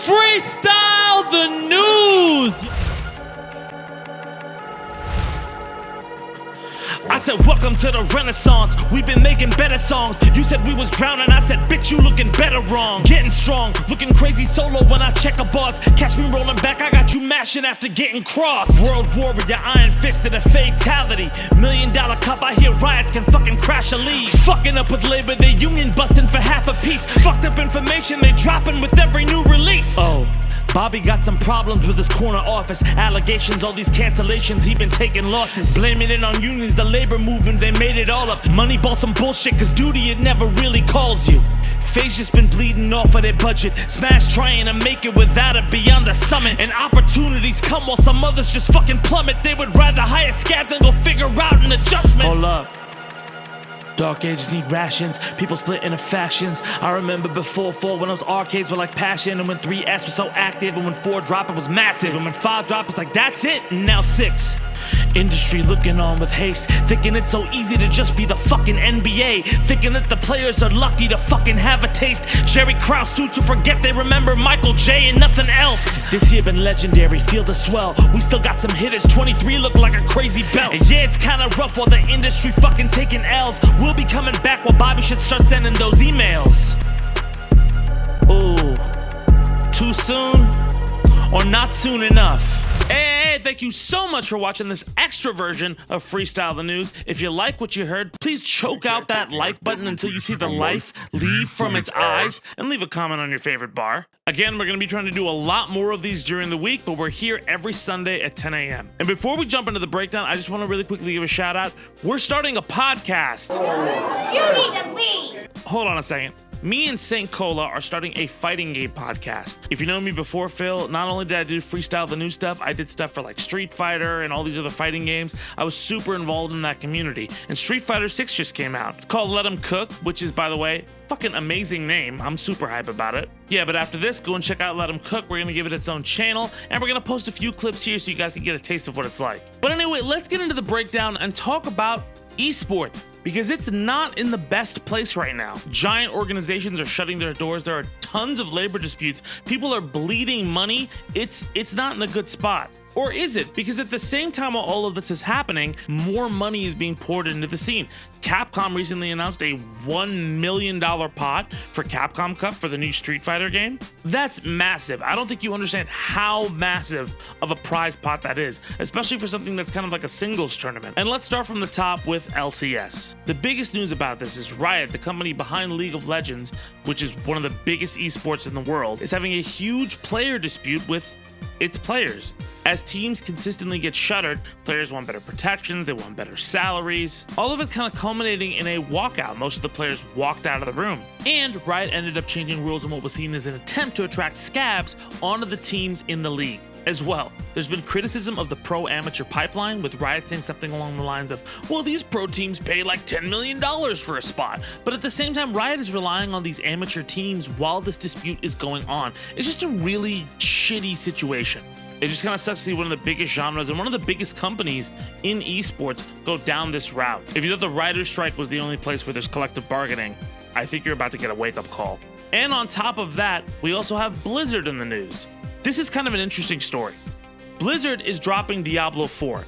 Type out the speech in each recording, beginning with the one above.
Freestyle the news. I said, welcome to the Renaissance. We've been making better songs. You said we was drowning. I said, bitch, you looking better wrong. Getting strong, looking crazy solo when I check a boss. Catch me rolling back, I got you mashing after getting crossed. World war with your iron fisted a fatality. $1 million cup, I hear riots can fucking crash a league. Fucking up with labor, the union busting for half a piece. Fucked up information they dropping with every new release. Oh, Bobby got some problems with his corner office. Allegations, all these cancellations, he been taking losses. Blaming it on unions, the labor movement, they made it all up. Moneyball some bullshit, cause duty it never really calls you. Face just been bleeding off of their budget. Smash trying to make it without it beyond the summit. And opportunities come while some others just fucking plummet. They would rather hire scab than go figure out an adjustment. Hold up. Dark ages need rations, people split into factions. I remember before 4 when those arcades were like passion. And when 3S was so active, and when 4 dropped it was massive. And when 5 dropped it's like that's it, and now 6. Industry looking on with haste, thinking it's so easy to just be the fucking NBA. Thinking that the players are lucky to fucking have a taste. Jerry Krause suits who forget they remember Michael J and nothing else. This year been legendary, feel the swell. We still got some hitters, 23 look like a crazy belt. And yeah, it's kinda rough while the industry fucking taking L's. We'll be coming back while Bobby should start sending those emails. Ooh, too soon or not soon enough? Hey, thank you so much for watching this extra version of Freestyle the News. If you like what you heard, please choke out that like button until you see the life leave from its eyes, and leave a comment on your favorite bar. Again, we're going to be trying to do a lot more of these during the week, but we're here every Sunday at 10 a.m. And before we jump into the breakdown, I just want to really quickly give a shout out. We're starting a podcast. You need to leave. Hold on a second. Me and St. Cola are starting a fighting game podcast. If you know me before, Phil, not only did I do Freestyle the New stuff, I did stuff for like Street Fighter and all these other fighting games. I was super involved in that community. And Street Fighter 6 just came out. It's called Let 'Em Cook, which is, by the way, fucking amazing name. I'm super hype about it. Yeah, but after this, go and check out Let 'Em Cook. We're gonna give it its own channel, and we're gonna post a few clips here so you guys can get a taste of what it's like. But anyway, let's get into the breakdown and talk about esports, because it's not in the best place right now. Giant organizations are shutting their doors. There are tons of labor disputes. People are bleeding money. It's not in a good spot. Or is it? Because at the same time while all of this is happening, more money is being poured into the scene. Capcom recently announced a $1 million pot for Capcom Cup for the new Street Fighter game. That's massive. I don't think you understand how massive of a prize pot that is, especially for something that's kind of like a singles tournament. And let's start from the top with LCS. The biggest news about this is Riot, the company behind League of Legends, which is one of the biggest esports in the world, is having a huge player dispute with its players. As teams consistently get shuttered, players want better protections, they want better salaries. All of it kind of culminating in a walkout. Most of the players walked out of the room. And Riot ended up changing rules in what was seen as an attempt to attract scabs onto the teams in the league as well. There's been criticism of the pro-amateur pipeline, with Riot saying something along the lines of, well, these pro teams pay like $10 million for a spot. But at the same time, Riot is relying on these amateur teams while this dispute is going on. It's just a really shitty situation. It just kind of sucks to see one of the biggest genres and one of the biggest companies in esports go down this route. If you thought the writer's strike was the only place where there's collective bargaining, I think you're about to get a wake-up call. And on top of that, we also have Blizzard in the news. This is kind of an interesting story. Blizzard is dropping Diablo 4.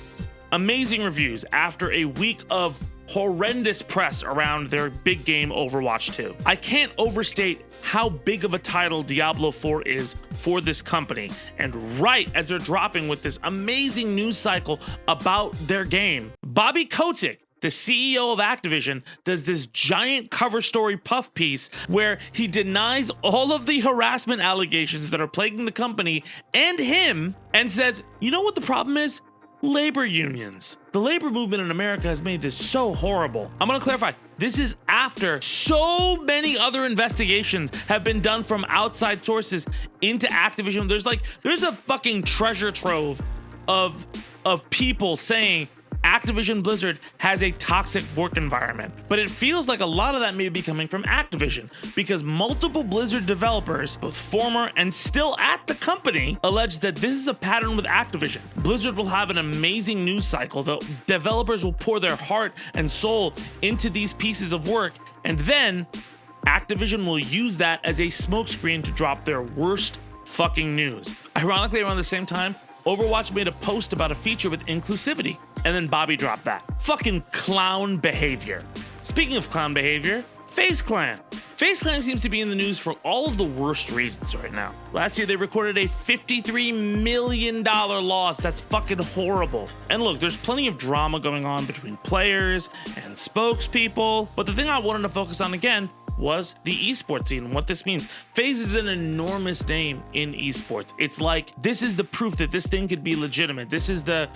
Amazing reviews after a week of horrendous press around their big game Overwatch 2. I can't overstate how big of a title Diablo 4 is for this company, and right as they're dropping with this amazing news cycle about their game, Bobby Kotick, the CEO of Activision, does this giant cover story puff piece where he denies all of the harassment allegations that are plaguing the company and him, and says, you know what the problem is? Labor unions. The labor movement in America has made this so horrible. I'm gonna clarify, this is after so many other investigations have been done from outside sources into Activision. There's a fucking treasure trove of people saying Activision Blizzard has a toxic work environment, but it feels like a lot of that may be coming from Activision, because multiple Blizzard developers, both former and still at the company, allege that this is a pattern with Activision. Blizzard will have an amazing news cycle, though developers will pour their heart and soul into these pieces of work, and then Activision will use that as a smokescreen to drop their worst fucking news. Ironically, around the same time, Overwatch made a post about a feature with inclusivity, and then Bobby dropped that. Fucking clown behavior. Speaking of clown behavior, FaZe Clan. FaZe Clan seems to be in the news for all of the worst reasons right now. Last year, they recorded a $53 million loss. That's fucking horrible. And look, there's plenty of drama going on between players and spokespeople, but the thing I wanted to focus on again was the esports scene and what this means. FaZe is an enormous name in esports. It's like, this is the proof that this thing could be legitimate. This is the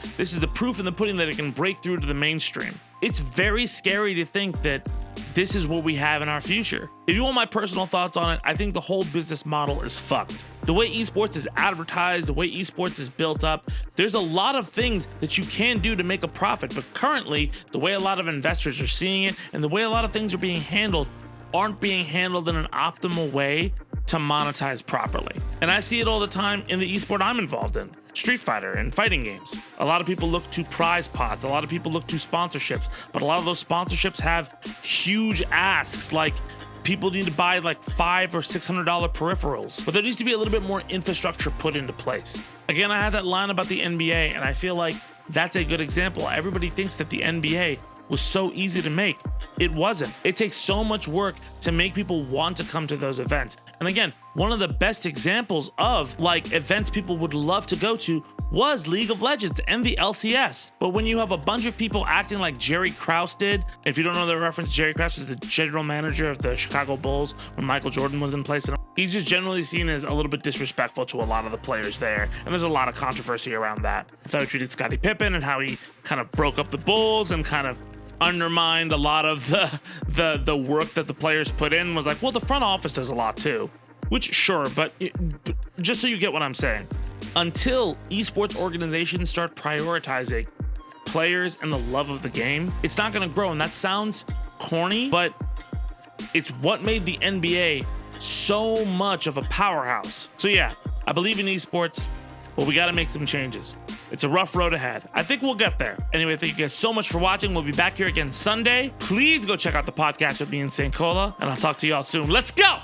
proof in the pudding that it can break through to the mainstream. It's very scary to think that this is what we have in our future. If you want my personal thoughts on it, I think the whole business model is fucked. The way esports is advertised, the way esports is built up, there's a lot of things that you can do to make a profit, but currently, the way a lot of investors are seeing it and the way a lot of things are being handled aren't being handled in an optimal way to monetize properly. And I see it all the time in the esport I'm involved in. Street Fighter and fighting games. A lot of people look to prize pots, a lot of people look to sponsorships, but a lot of those sponsorships have huge asks, like people need to buy like $500 or $600 peripherals, but there needs to be a little bit more infrastructure put into place. Again, I had that line about the NBA, and I feel like that's a good example. Everybody thinks that the NBA was so easy to make. It wasn't. It takes so much work to make people want to come to those events. And again, one of the best examples of like events people would love to go to was League of Legends and the LCS. But when you have a bunch of people acting like Jerry Krause did, if you don't know the reference, Jerry Krause is the general manager of the Chicago Bulls when Michael Jordan was in place. And he's just generally seen as a little bit disrespectful to a lot of the players there. And there's a lot of controversy around that. How he treated Scottie Pippen and how he kind of broke up the Bulls and kind of undermined a lot of the work that the players put in. Was like, well, the front office does a lot too. Which, sure, but just so you get what I'm saying, until esports organizations start prioritizing players and the love of the game, it's not going to grow. And that sounds corny, but it's what made the NBA so much of a powerhouse. So yeah, I believe in esports, but we got to make some changes. It's a rough road ahead. I think we'll get there. Anyway, thank you guys so much for watching. We'll be back here again Sunday. Please go check out the podcast with me and St. Cola, and I'll talk to y'all soon. Let's go!